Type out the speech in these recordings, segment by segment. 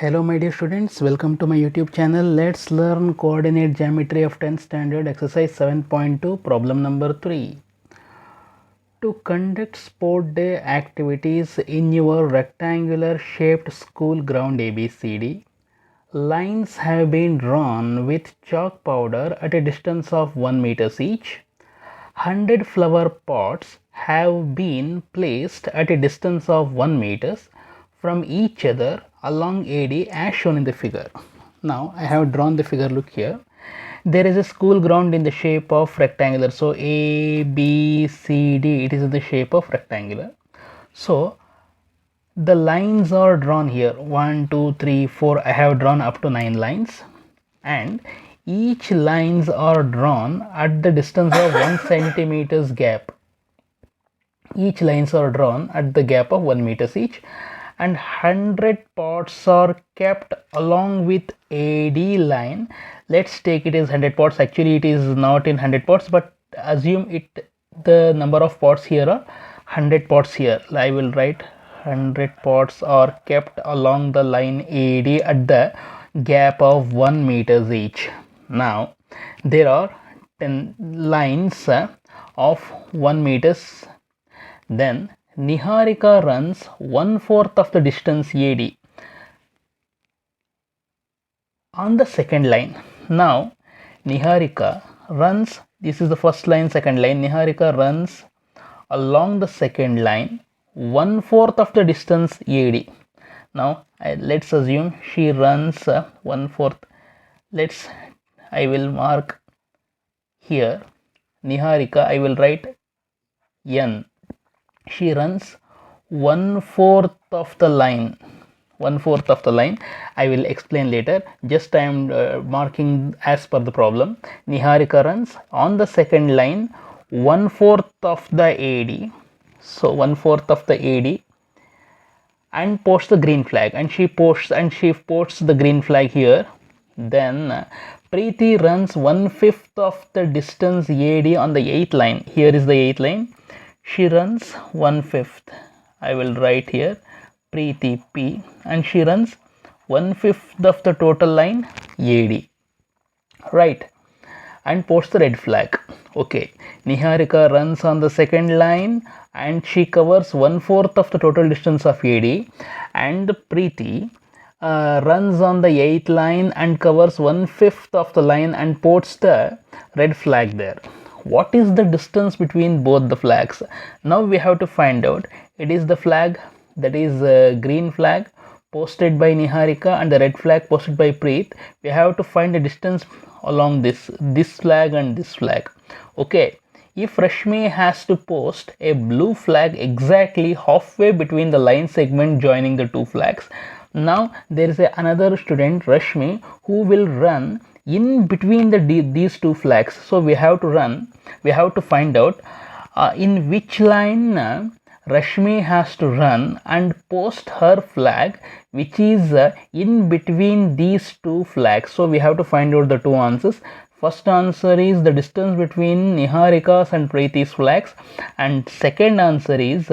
Hello my dear students, welcome to my YouTube channel. Let's learn coordinate geometry of 10th standard exercise 7.2 problem number 3. To conduct sport day activities in your rectangular shaped school ground ABCD, lines have been drawn with chalk powder at a distance of 1 meter each. 100 flower pots have been placed at a distance of 1 meter from each other along AD as shown in the figure. Now I have drawn the figure, look here. There is a school ground in the shape of rectangular. So A, B, C, D, it is in the shape of rectangular. So the lines are drawn here 1, 2, 3, 4. I have drawn up to 9 lines, and each lines are drawn at the distance of 1 centimeters gap. Each lines are drawn at the gap of 1 meters each, and 100 pots are kept along with AD line. Let's take it as 100 pots. Actually it is not in 100 pots, but assume it the number of pots here are 100 pots here. I will write 100 pots are kept along the line AD at the gap of 1 meters each. Now there are 10 lines of 1 meters. Then Niharika runs 1/4 of the distance AD on the second line. Now Niharika runs, this is the first line, second line. Niharika runs along the second line 1/4 of the distance AD. Now let's assume she runs 1/4. I will mark here Niharika, I will write N. She runs 1/4 of the line. 1/4 of the line. I will explain later. Just I am marking as per the problem. Niharika runs on the second line 1/4 of the AD. So 1/4 of the AD, and posts the green flag, and she posts the green flag here. Then Preeti runs 1/5 of the distance AD on the 8th line. Here is the 8th line. She runs 1/5. I will write here Preeti P, and she runs 1/5 of the total line AD, right, and posts the red flag. Okay, Niharika runs on the second line and she covers 1/4 of the total distance of AD, and Preeti runs on the 8th line and covers 1/5 of the line and posts the red flag there. What is the distance between both the flags? Now we have to find out. It is the flag, that is green flag posted by Niharika and the red flag posted by Preet. We have to find the distance along this flag and this flag. Okay, if Rashmi has to post a blue flag exactly halfway between the line segment joining the two flags, now there is another student Rashmi who will run in between these two flags. So we have to find out in which line Rashmi has to run and post her flag, which is in between these two flags. So we have to find out the two answers. First answer is the distance between Niharika's and Preeti's flags, and second answer is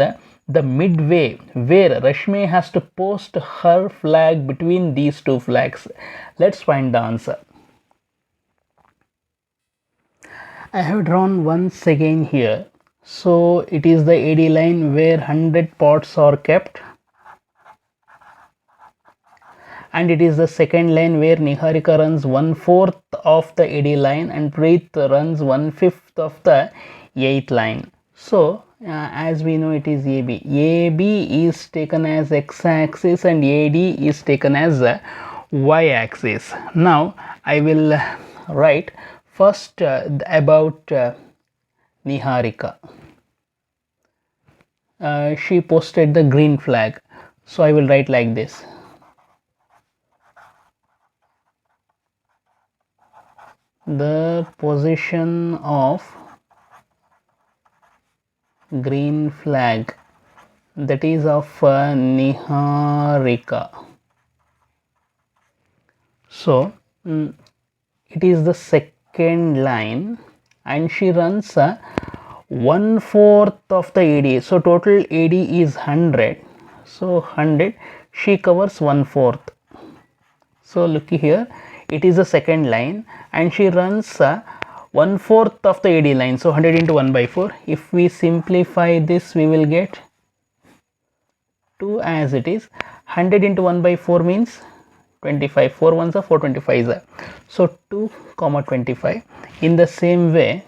the midway where Rashmi has to post her flag between these two flags. Let's find the answer. I have drawn once again here. So it is the AD line where 100 pots are kept, and it is the second line where Niharika runs 1/4 of the AD line and Preet runs 1/5 of the 8th line. So as we know, it is AB. AB is taken as x-axis and AD is taken as y-axis. Now I will write first about Niharika. She posted the green flag, so I will write like this. The position of green flag, that is of Niharika. So it is the second line and she runs 1/4 of the AD. So total AD is 100. So 100, she covers 1/4. So look here, it is the second line and she runs 1/4 of the AD line, so 100 into 1 by 4. If we simplify this, we will get 2 as it is. 100 into 1 by 4 means 25. 4 ones are 425. So 2 comma 25. In the same way,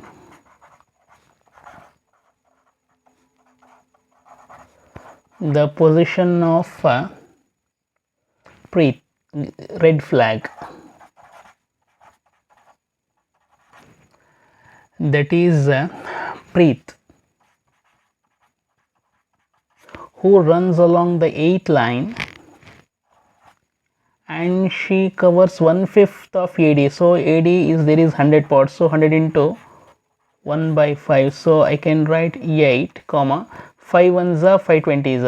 the position of red flag, that is Preet, who runs along the 8th line and she covers 1/5 of AD. So AD is, there is 100 parts, so 100 into 1 by 5. So I can write 8 comma 5 ones are 520s,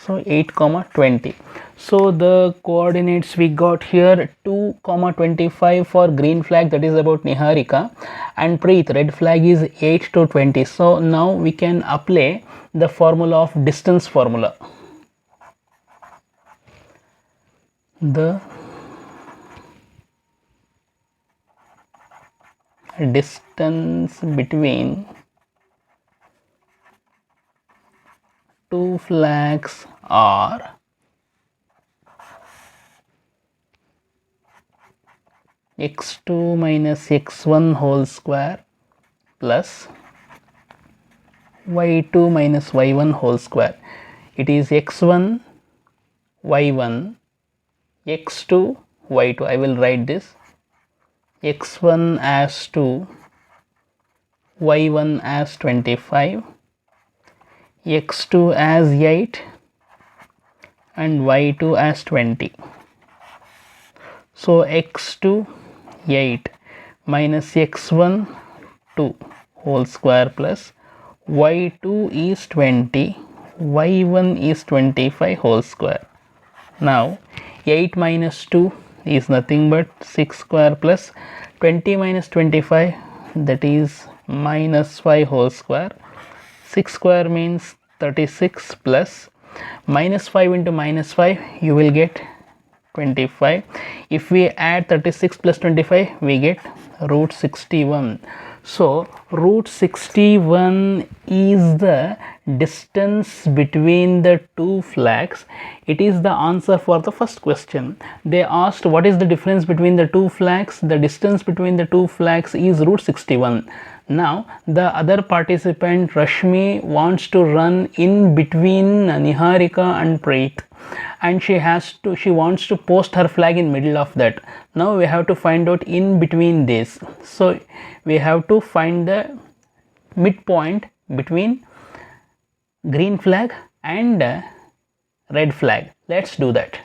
so 8 comma 20. So the coordinates we got here 2 comma 25 for green flag, that is about Niharika, and Preet, red flag, is 8 to 20. So now we can apply the formula of distance formula. The distance between two flags are x2 minus x1 whole square plus y2 minus y1 whole square. It is x1 y1 x2 y2. I will write this x1 as 2, y1 as 25, x2 as 8 and y2 as 20. So x2 8 minus x1 2 whole square plus y2 is 20, y1 is 25 whole square. Now 8 minus 2 is nothing but 6 square plus 20 minus 25, that is minus 5 whole square. 6 square means 36 plus minus 5 into minus 5, you will get 25. If we add 36 plus 25, we get root 61. So root 61 is the distance between the two flags. It is the answer for the first question. They asked what is the difference between the two flags. The distance between the two flags is root 61. Now the other participant Rashmi wants to run in between Niharika and Preet, and she wants to post her flag in middle of that. Now we have to find out in between this. So we have to find the midpoint between green flag and red flag. Let's do that.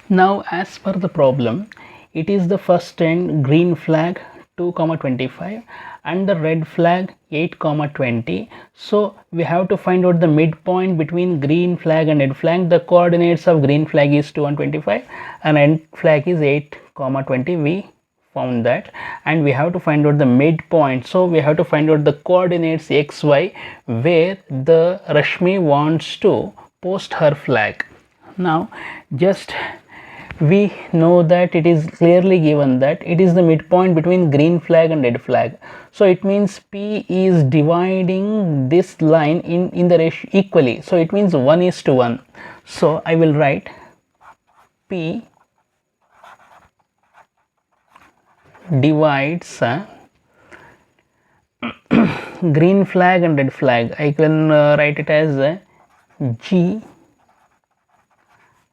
Now as per the problem, it is the first end green flag 2 comma 25 and the red flag 8 comma 20. So we have to find out the midpoint between green flag and red flag. The coordinates of green flag is 2 and 25 and red flag is 8 comma 20. We found that, and we have to find out the midpoint. So we have to find out the coordinates xy where the Rashmi wants to post her flag. Now just we know that it is clearly given that it is the midpoint between green flag and red flag. So it means P is dividing this line in the ratio equally. So it means 1:1. So I will write P divides green flag and red flag. I can write it as G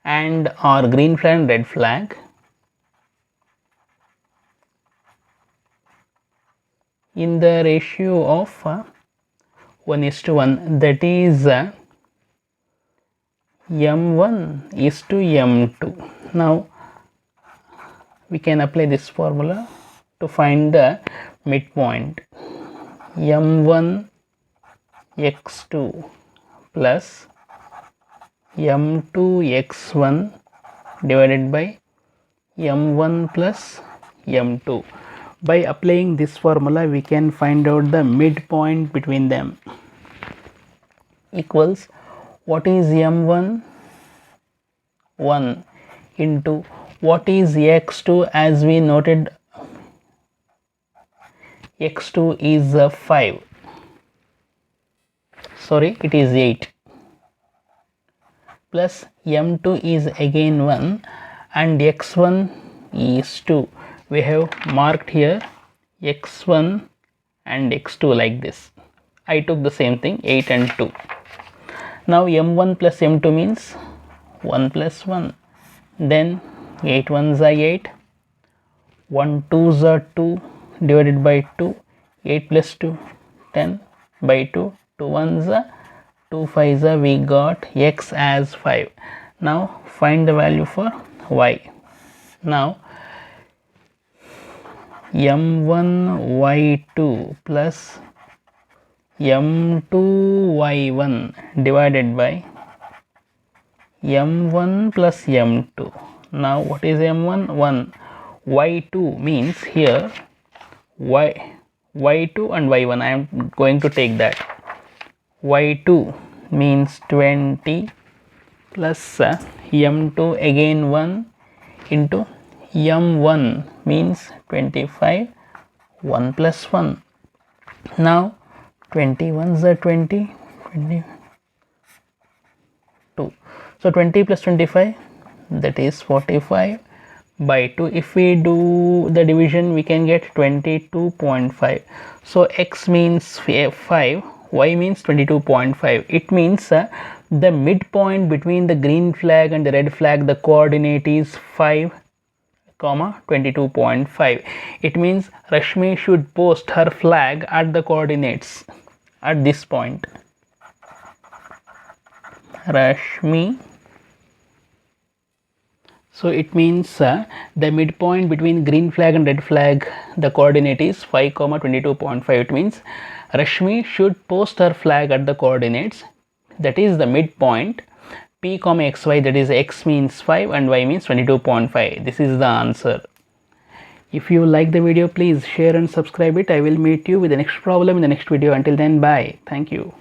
and or green flag and red flag in the ratio of 1:1, that is m1 is to m2. Now we can apply this formula to find the midpoint. m1 x2 plus m2 x1 divided by m1 plus m2. By applying this formula, we can find out the midpoint between them. Equals, what is m1? 1. into what is x2, as we noted x2 is 5, sorry, it is 8, plus m2 is again 1 and x1 is 2. We have marked here x1 and x2 like this. I took the same thing, 8 and 2. Now m1 plus m2 means 1 plus 1, then 8 ones are 8, 1 twos are 2 divided by 2, 8 plus 2 10 by 2, 2 ones are 2 5s are, we got x as 5. Now find the value for y. Now m1 y2 plus m2 y1 divided by m1 plus m2. Now what is m1? 1. y2 means here y2 and y1, I am going to take that. y2 means 20 plus m2 again 1 into m1 means 25, 1 plus 1. Now 21s are 20, 22. So 20 plus 25, that is 45 by 2. If we do the division, we can get 22.5. So x means 5, y means 22.5. It means the midpoint between the green flag and the red flag, the coordinate is 5, 22.5. It means Rashmi should post her flag at the coordinates at this point. Rashmi. So it means the midpoint between green flag and red flag, the coordinate is 5, 22.5. It means Rashmi should post her flag at the coordinates, that is the midpoint, p, xy, that is x means 5 and y means 22.5. This is the answer. If you like the video, please share and subscribe it. I will meet you with the next problem in the next video. Until then, bye. Thank you.